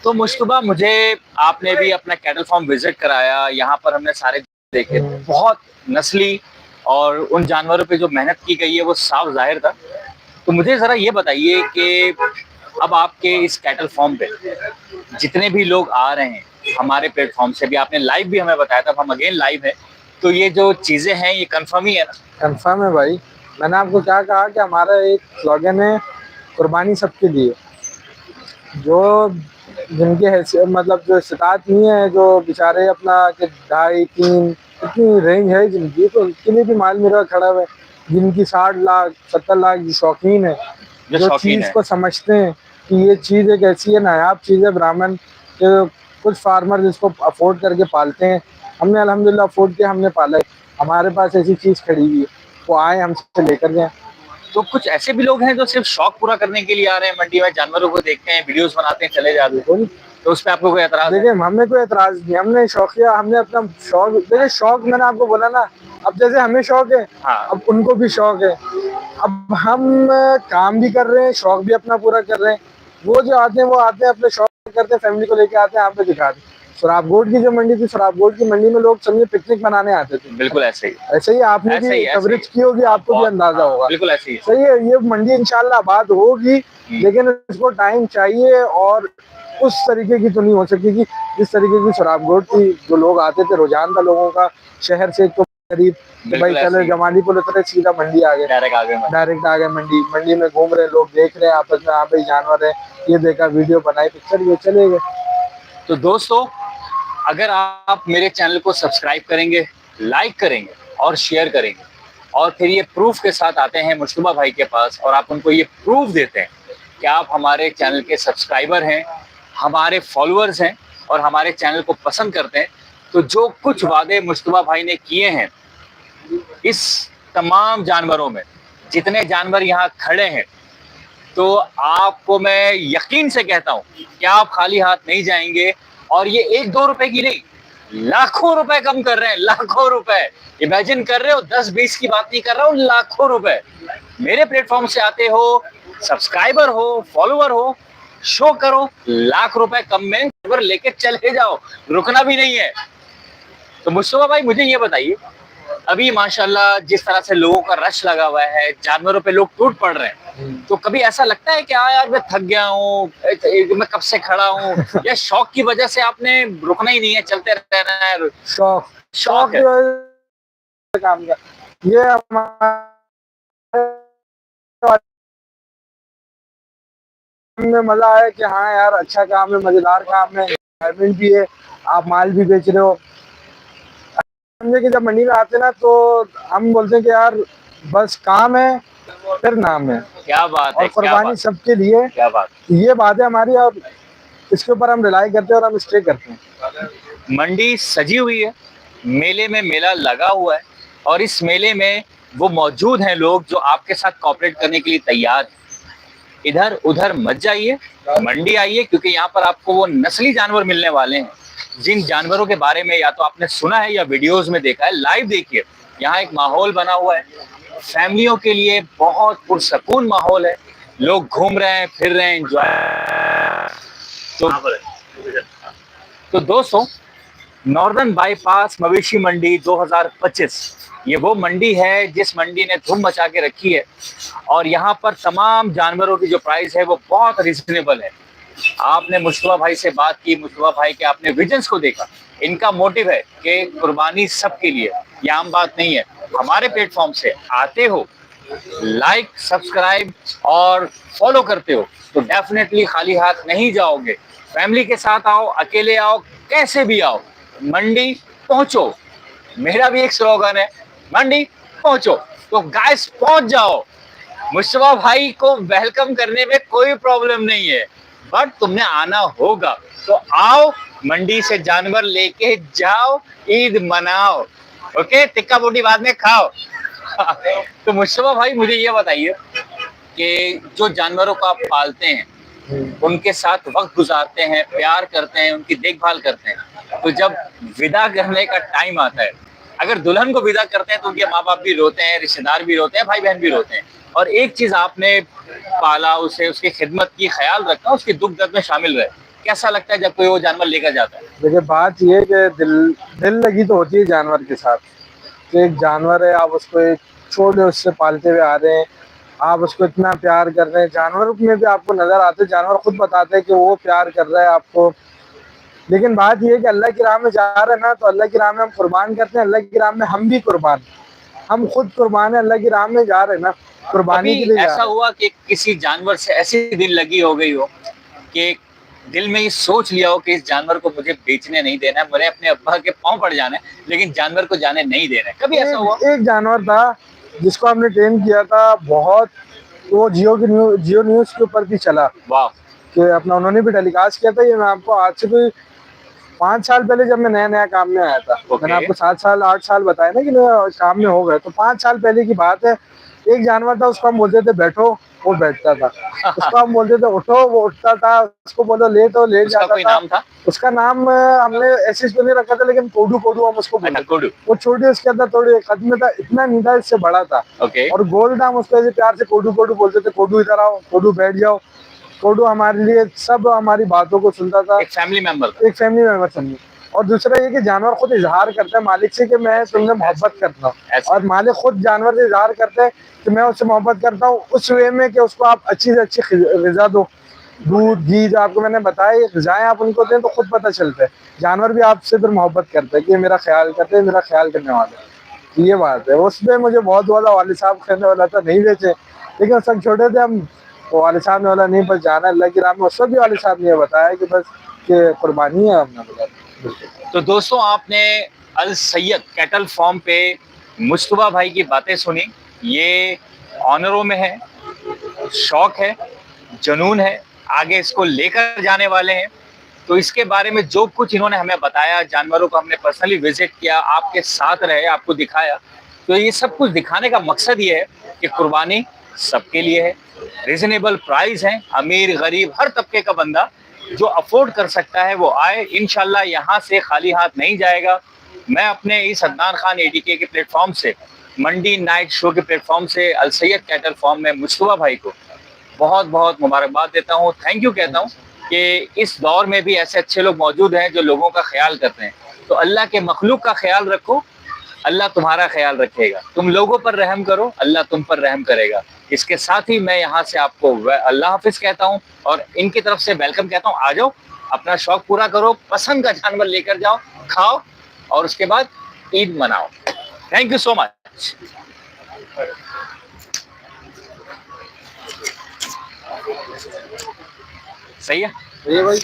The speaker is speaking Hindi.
तो मुश्तबा, मुझे आपने भी अपना कैटल फार्म विजिट कराया, यहाँ पर हमने सारे देखे, बहुत नस्ली और उन जानवरों पे जो मेहनत की गई है वो साफ जाहिर था। तो मुझे जरा ये बताइए कि अब आपके इस कैटल फार्म पे जितने भी लोग आ रहे हैं, हमारे प्लेटफॉर्म से भी आपने लाइव भी हमें बताया था, हम अगेन लाइव है, तो ये जो चीजें हैं ये कंफर्म ही है ना? कंफर्म है भाई। मैंने आपको क्या कहा कि हमारा एक स्लोगन है, कुर्बानी सबके लिए। जो जिनके हैसियत मतलब जो इस्तात नहीं है, जो बेचारे अपना के 2.5-3 इतनी रेंज है जिनकी, तो उसके लिए भी माल मेरा खड़ा हुआ है। जिनकी 60 लाख 70 लाख जो शौकीन है, जो चीज़ को समझते हैं कि ये चीज़ एक ऐसी है, नायाब चीज़ है। ब्राह्मण के कुछ फार्मर जिसको अफोर्ड करके पालते हैं, हमने अल्हम्दुलिल्लाह अफोर्ड किया, हमने पाला है। हमारे पास ऐसी चीज़ खड़ी हुई है, वो आए हमसे लेकर जाएं। तो कुछ ऐसे भी लोग हैं जो सिर्फ शौक पूरा करने के लिए आ रहे हैं मंडी में, जानवरों को देखते हैं, वीडियोस बनाते हैं, चले जाते हैं, तो उस पर आपको कोई एतराज है? देखिए, हमें कोई एतराज नहीं, हमने शौकिया, हमने अपना शौक, देखिए शौक मैंने आपको बोला ना, अब जैसे हमें शौक है, हाँ। अब उनको भी शौक है। अब हम काम भी कर रहे हैं, शौक भी अपना पूरा कर रहे हैं। वो जो आते हैं वो आते हैं अपने शौक करते हैं, फैमिली को लेके आते हैं, यहाँ पे दिखाते हैं। सुराबगोट की जो मंडी थी, सुराबगोट की मंडी में लोग समझे पिकनिक मनाने आते थे। बिल्कुल ऐसे ही, ऐसे ही आपने भी कवरेज की होगी, आपको भी अंदाजा होगा। बिल्कुल ऐसे ही। सही है, ये मंडी इंशाल्लाह आबाद होगी, लेकिन इसको टाइम चाहिए और उस तरीके की तो नहीं हो सकती कि जिस तरीके की सुराबगोट की जो लोग आते थे, रुझान था लोगों का शहर से तो करीब, भाई चले जमालीपुर उतरे सीधा मंडी आ गए, डायरेक्ट आ गए मंडी। मंडी में घूम रहे लोग, देख रहे हैं आपस में, यहाँ पे जानवर है, ये देखा, वीडियो बनाई, पिक्चर, ये चले गए। तो दोस्तों, अगर आप मेरे चैनल को सब्सक्राइब करेंगे, लाइक करेंगे और शेयर करेंगे, और फिर ये प्रूफ के साथ आते हैं मुश्तबा भाई के पास और आप उनको ये प्रूफ देते हैं कि आप हमारे चैनल के सब्सक्राइबर हैं, हमारे फॉलोअर्स हैं और हमारे चैनल को पसंद करते हैं, तो जो कुछ वादे मुश्तबा भाई ने किए हैं इस तमाम जानवरों में, जितने जानवर यहाँ खड़े हैं, तो आपको मैं यकीन से कहता हूँ कि आप खाली हाथ नहीं जाएंगे। और ये 1-2 रुपए की नहीं, लाखों रुपए कम कर रहे हैं, लाखों रुपए। इमेजिन कर रहे हो, 10-20 की बात नहीं कर रहा हूँ, लाखों रुपए। मेरे प्लेटफॉर्म से आते हो, सब्सक्राइबर हो, फॉलोअर हो, शो करो, लाख रुपए कम में लेके चले जाओ, रुकना भी नहीं है। तो मुस्तफा भाई, मुझे ये बताइए, अभी माशाल्लाह जिस तरह से लोगों का रश लगा हुआ है, जानवरों पे लोग टूट पड़ रहे हैं, तो कभी ऐसा लगता है कि हाँ यार मैं थक गया हूँ, मैं कब से खड़ा हूँ, या शौक की वजह से आपने रुकना ही नहीं है, चलते रहना है? शौक है काम का, ये में मजा है कि हाँ यार अच्छा काम है, मजेदार काम है, एंजॉयमेंट भी है, आप माल भी बेच रहे हो। समझे कि जब मंडी में आते ना तो हम बोलते हैं कि यार बस काम है फिर नाम है। क्या बात है, और कुर्बानी सबके लिए, क्या बात, ये बात है हमारी, और इसके ऊपर हम रिलाई करते हैं और हम स्टे करते हैं। मंडी सजी हुई है, मेले में मेला लगा हुआ है, और इस मेले में वो मौजूद हैं लोग जो आपके साथ कोऑपरेट करने के लिए तैयार हैं। इधर उधर मत जाइए, मंडी आइए, क्योंकि यहाँ पर आपको वो नस्ली जानवर मिलने वाले हैं जिन जानवरों के बारे में या तो आपने सुना है या वीडियोस में देखा है। लाइव देखिए, यहाँ एक माहौल बना हुआ है, फैमिलियों के लिए बहुत पुरसकून माहौल है, लोग घूम रहे हैं, फिर रहे हैं, एंजॉय। तो दोस्तों, नॉर्दर्न बाईपास मवेशी मंडी 2025 ये वो मंडी है जिस मंडी ने धूम मचा के रखी है, और यहाँ पर तमाम जानवरों की जो प्राइस है वो बहुत रिजनेबल है। आपने मुस्तफा भाई से बात की, मुस्तफा भाई के आपने विजन्स को देखा, इनका मोटिव है कि कुर्बानी सबके लिए, ये आम बात नहीं है। हमारे प्लेटफॉर्म से आते हो, लाइक, सब्सक्राइब और फॉलो करते हो, तो डेफिनेटली खाली हाथ नहीं जाओगे। फैमिली के साथ आओ, अकेले आओ, कैसे भी आओ, मंडी पहुंचो। मेरा भी एक स्लोगन है, मंडी पहुंचो। तो गाइस पहुंच जाओ, मुस्तफा भाई को वेलकम करने में कोई प्रॉब्लम नहीं है, बट तुमने आना होगा। तो आओ, मंडी से जानवर लेके जाओ, ईद मनाओ। ओके, टिक्का बोटी बाद में खाओ। तो मुस्तफा भाई, मुझे ये बताइए कि जो जानवरों को आप पालते हैं, उनके साथ वक्त गुजारते हैं, प्यार करते हैं, उनकी देखभाल करते हैं, तो जब विदा करने का टाइम आता है, अगर दुल्हन को विदा करते हैं तो उनके माँ बाप भी रोते हैं, रिश्तेदार भी रोते हैं, भाई बहन भी रोते हैं। और एक चीज आपने पाला, उसे उसकी खिदमत की, ख्याल रखा, उसके दुख दर्द में शामिल रहे। कैसा लगता है जब कोई वो जानवर लेकर जाता है? देखिए बात ये है कि दिल दिल लगी तो होती है जानवर के साथ। तो एक जानवर है, आप उसको एक छोटे उससे पालते हुए आ रहे हैं, आप उसको इतना प्यार कर रहे हैं, जानवर में भी आपको नजर आते हैं, जानवर खुद बताते हैं कि वो प्यार कर रहा है आपको। लेकिन बात ये है कि अल्लाह की राह में जा रहे हैं ना, तो अल्लाह की राह में हम कुर्बान करते हैं, अल्लाह की राह में हम भी कुर्बान, हम खुद कुर्बान है, अल्लाह की राह में जा रहे हैं ना, कभी कुर्बानी के लिए जा ऐसा रहे हैं। हुआ कि किसी जानवर से ऐसी दिल लगी हो गई हो कि दिल में ये सोच लिया हो कि इस जानवर को मुझे बेचने नहीं देना है, मुझे अपने अब्बा के पांव पड़ जाना है, लेकिन जानवर को जाने नहीं देना है? कभी ऐसा हुआ? एक जानवर था जिसको हमने ट्रेन किया था बहुत, वो जियो न्यूज के ऊपर भी चला वाह। कि अपना उन्होंने भी टेलीकास्ट किया था। ये मैं आपको आज से कोई 5 साल पहले जब मैं नया नया काम में आया था, मैंने ओके। आपको 7 साल 8 साल बताया ना कि मैं काम में हो गए, तो 5 साल पहले की बात है। एक जानवर था, उसको हम बोलते थे बैठो, वो बैठता था। उसको हम बोलते थे उठो, वो उठता था। उसको बोलो लेटो, लेट उसका जाता कोई था। नाम था? उसका नाम हमने ऐसे तो नहीं रखा था, लेकिन कोडू कोडू हम उसको अच्छा, बोलते थे। कोडू। वो छोटे उसके अंदर थोड़ी कद में था, इतना नहीं था, इससे बड़ा था ओके। और गोल था। हम उसको ऐसे प्यार से कोडू कोडू बोलते थे, कोडू इधर आओ, कोडू बैठ जाओ। कोडू हमारे लिए सब हमारी बातों को सुनता था, एक फैमिली मेंबर था। एक फैमिली मेंबर समझो। और दूसरा ये कि जानवर खुद इजहार करता है मालिक से कि मैं तुमसे मोहब्बत करता हूँ, ऐसे। और मालिक खुद जानवर से इजहार करता है कि मैं उससे मोहब्बत करता हूँ, उस वे में कि उसको आप अच्छी से अच्छी ग़िज़ा दो। दूध घी जो आपको मैंने बताया, ये ग़िज़ाएँ आप उनको दें तो खुद पता चलता है। जानवर भी आपसे फिर मोहब्बत करता है कि ये मेरा ख्याल करते हैं, मेरा ख्याल करने वाले हैं। ये बात है। उसमें मुझे बहुत वाला वालिद साहब कहने वाला था नहीं बेचे, लेकिन सब छोटे थे हम, वो वालिद साहब ने बोला नहीं बस जाना अल्लाह की राह में। उसको भी वालिद साहब ने ये बताया कि बस कि कुर्बानी है। हमने बोला बिल्कुल। तो दोस्तों, आपने अल सैयद कैटल फार्म पे मुस्तफा भाई की बातें सुनी। ये ऑनरों में है, शौक है, जुनून है, आगे इसको लेकर जाने वाले हैं। तो इसके बारे में जो कुछ इन्होंने हमें बताया, जानवरों को हमने पर्सनली विजिट किया, आपके साथ रहे, आपको दिखाया। तो ये सब कुछ दिखाने का मकसद ये है कि कुर्बानी सबके लिए है, रीजनेबल प्राइस है, अमीर गरीब हर तबके का बंदा जो अफोर्ड कर सकता है वो आए। इंशाल्लाह यहाँ से खाली हाथ नहीं जाएगा। मैं अपने इस अदनान खान एडीके के प्लेटफॉर्म से, मंडी नाइट शो के प्लेटफॉर्म से अल सैयद कैटल फार्म में मुस्तफा भाई को बहुत बहुत मुबारकबाद देता हूँ, थैंक यू कहता हूँ कि इस दौर में भी ऐसे अच्छे लोग मौजूद हैं जो लोगों का ख्याल करते हैं। तो अल्लाह के मखलूक का ख्याल रखो, अल्लाह तुम्हारा ख्याल रखेगा। तुम लोगों पर रहम करो, अल्लाह तुम पर रहम करेगा। इसके साथ ही मैं यहाँ से आपको अल्लाह हाफिज कहता हूँ और इनकी तरफ से वेलकम कहता हूँ। आ जाओ, अपना शौक पूरा करो, पसंद का जानवर लेकर जाओ, खाओ और उसके बाद ईद मनाओ। Thank you so much. सही है ये भाई